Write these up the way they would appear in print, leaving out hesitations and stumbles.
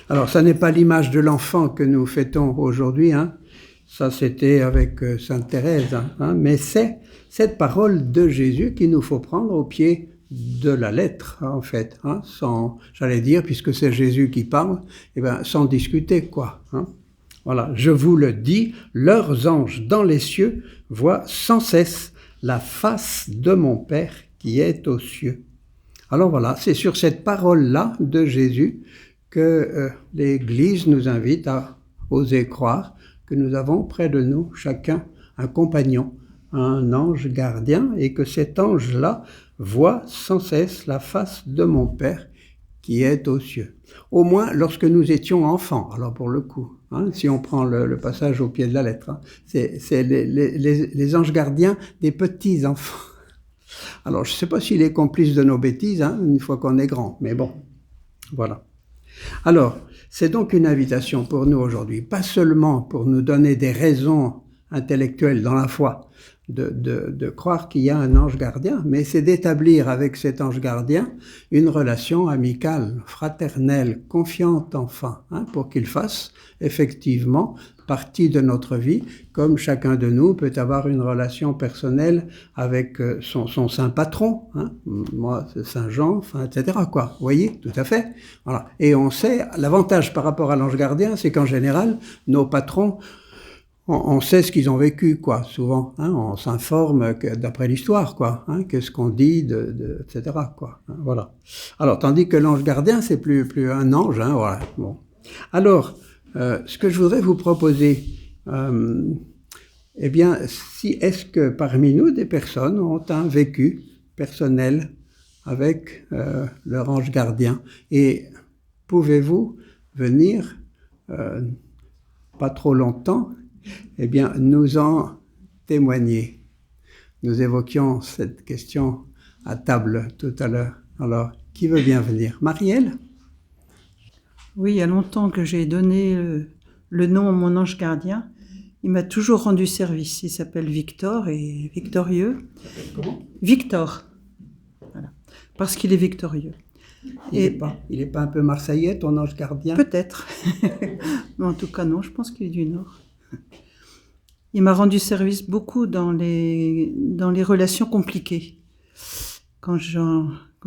Alors, ça n'est pas l'image de l'enfant que nous fêtons aujourd'hui, hein. Ça, c'était avec Sainte Thérèse, hein. Mais c'est cette parole de Jésus qu'il nous faut prendre au pied de la lettre, hein, en fait, hein, sans, j'allais dire, puisque c'est Jésus qui parle, eh ben, sans discuter, quoi, hein. Voilà, je vous le dis, leurs anges dans les cieux voient sans cesse la face de mon Père qui est aux cieux. Alors voilà, c'est sur cette parole-là de Jésus que l'Église nous invite à oser croire que nous avons près de nous chacun un compagnon, un ange gardien, et que cet ange-là voit sans cesse la face de mon Père qui est aux cieux. Au moins lorsque nous étions enfants, alors pour le coup, hein, si on prend le passage au pied de la lettre, hein, c'est les anges gardiens des petits enfants. Alors je ne sais pas s'il est complice de nos bêtises, hein, une fois qu'on est grand, mais bon, voilà. Alors, c'est donc une invitation pour nous aujourd'hui, pas seulement pour nous donner des raisons intellectuelles dans la foi de croire qu'il y a un ange gardien, mais c'est d'établir avec cet ange gardien une relation amicale, fraternelle, confiante enfin, hein, pour qu'il fasse effectivement partie de notre vie, comme chacun de nous peut avoir une relation personnelle avec son saint patron, hein, moi c'est Saint Jean, enfin, etc. quoi. Vous voyez, tout à fait. Voilà. Et on sait, l'avantage par rapport à l'ange gardien, c'est qu'en général, nos patrons, on sait ce qu'ils ont vécu, quoi, souvent, hein, on s'informe d'après l'histoire, quoi, hein, qu'est-ce qu'on dit, etc., quoi, hein, voilà. Alors, tandis que l'ange gardien, c'est plus un ange, hein, voilà, bon. Alors, ce que je voudrais vous proposer, eh bien, est-ce que parmi nous, des personnes ont un vécu personnel avec leur ange gardien, et pouvez-vous venir, pas trop longtemps, eh bien, nous en témoigner. Nous évoquions cette question à table tout à l'heure. Alors, qui veut bien venir? Marielle? Oui, il y a longtemps que j'ai donné le nom à mon ange gardien. Il m'a toujours rendu service. Il s'appelle Victor et victorieux. Comment? Victor. Voilà. Parce qu'il est victorieux. Il n'est pas un peu marseillais, ton ange gardien? Peut-être. Mais en tout cas, non, je pense qu'il est du Nord. Il m'a rendu service beaucoup dans les relations compliquées. Quand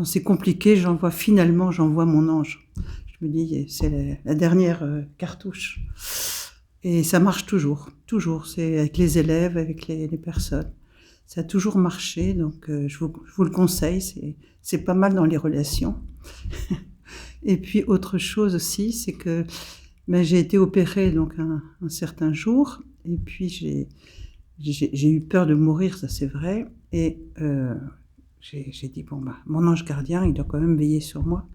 c'est compliqué, finalement, j'envoie mon ange. Je me dis, c'est la dernière cartouche. Et ça marche toujours. C'est avec les élèves, avec les personnes. Ça a toujours marché, donc je vous le conseille. C'est pas mal dans les relations. Et puis, autre chose aussi, c'est que j'ai été opérée donc un certain jour. Et puis, j'ai eu peur de mourir, ça c'est vrai. Et j'ai dit, mon ange gardien, il doit quand même veiller sur moi.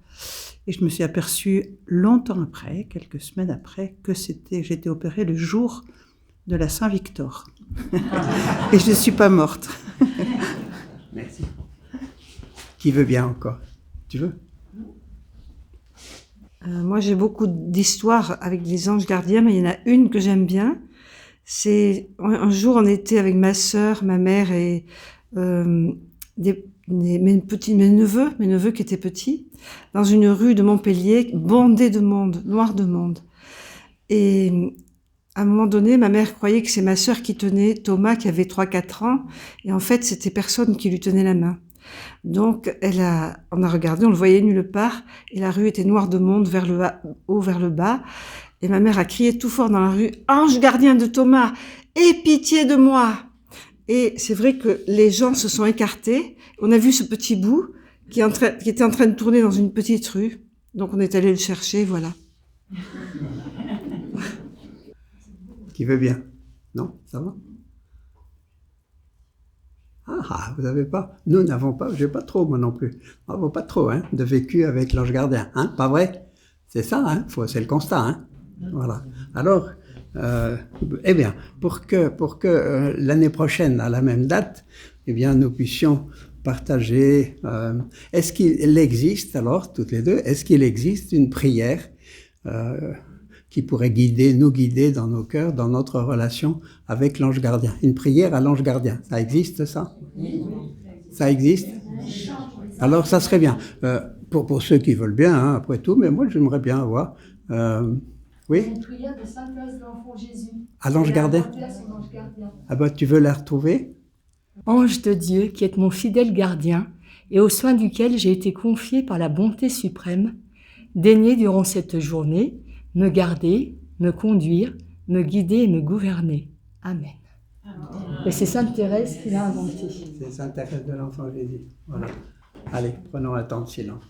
Et je me suis aperçue longtemps après, quelques semaines après, que j'étais opérée le jour de la Saint-Victor. Et je ne suis pas morte. Merci. Qui veut bien encore? Tu veux? Moi, j'ai beaucoup d'histoires avec des anges gardiens, mais il y en a une que j'aime bien. C'est un jour, on était avec ma sœur, ma mère et mes neveux qui étaient petits, dans une rue de Montpellier, bondée de monde, noire de monde. Et à un moment donné, ma mère croyait que c'est ma sœur qui tenait Thomas, qui avait 3-4 ans, et en fait, c'était personne qui lui tenait la main. Donc, on a regardé, on le voyait nulle part, et la rue était noire de monde, vers le haut, vers le bas. Et ma mère a crié tout fort dans la rue, « Ange gardien de Thomas, aie pitié de moi !» Et c'est vrai que les gens se sont écartés. On a vu ce petit bout qui était en train de tourner dans une petite rue. Donc, on est allé le chercher, voilà. Qui veut bien? Non? Ça va? Ah, vous n'avez pas? Nous n'avons pas, j'ai pas trop, moi non plus. Bravo, pas trop, hein, de vécu avec l'ange gardien, hein, pas vrai? C'est ça, hein, c'est le constat, hein. Voilà. Alors, eh bien, pour que l'année prochaine, à la même date, eh bien, nous puissions partager. Est-ce qu'il existe, alors, toutes les deux, est-ce qu'il existe une prière qui pourrait nous guider dans nos cœurs, dans notre relation avec l'ange gardien? Une prière à l'ange gardien, ça existe, ça? Ça existe? Alors, ça serait bien. pour ceux qui veulent bien, hein, après tout, mais moi j'aimerais bien avoir. Oui. Une prière de Sainte Thérèse de l'Enfant Jésus. À l'ange gardien. Ah bah tu veux la retrouver? Ange de Dieu, qui êtes mon fidèle gardien, et aux soins duquel j'ai été confié par la bonté suprême, daignez durant cette journée me garder, me conduire, me guider et me gouverner. Amen. Et c'est Sainte Thérèse qui l'a inventé. C'est Sainte Thérèse de l'Enfant Jésus. Voilà. Allez, prenons un temps de silence.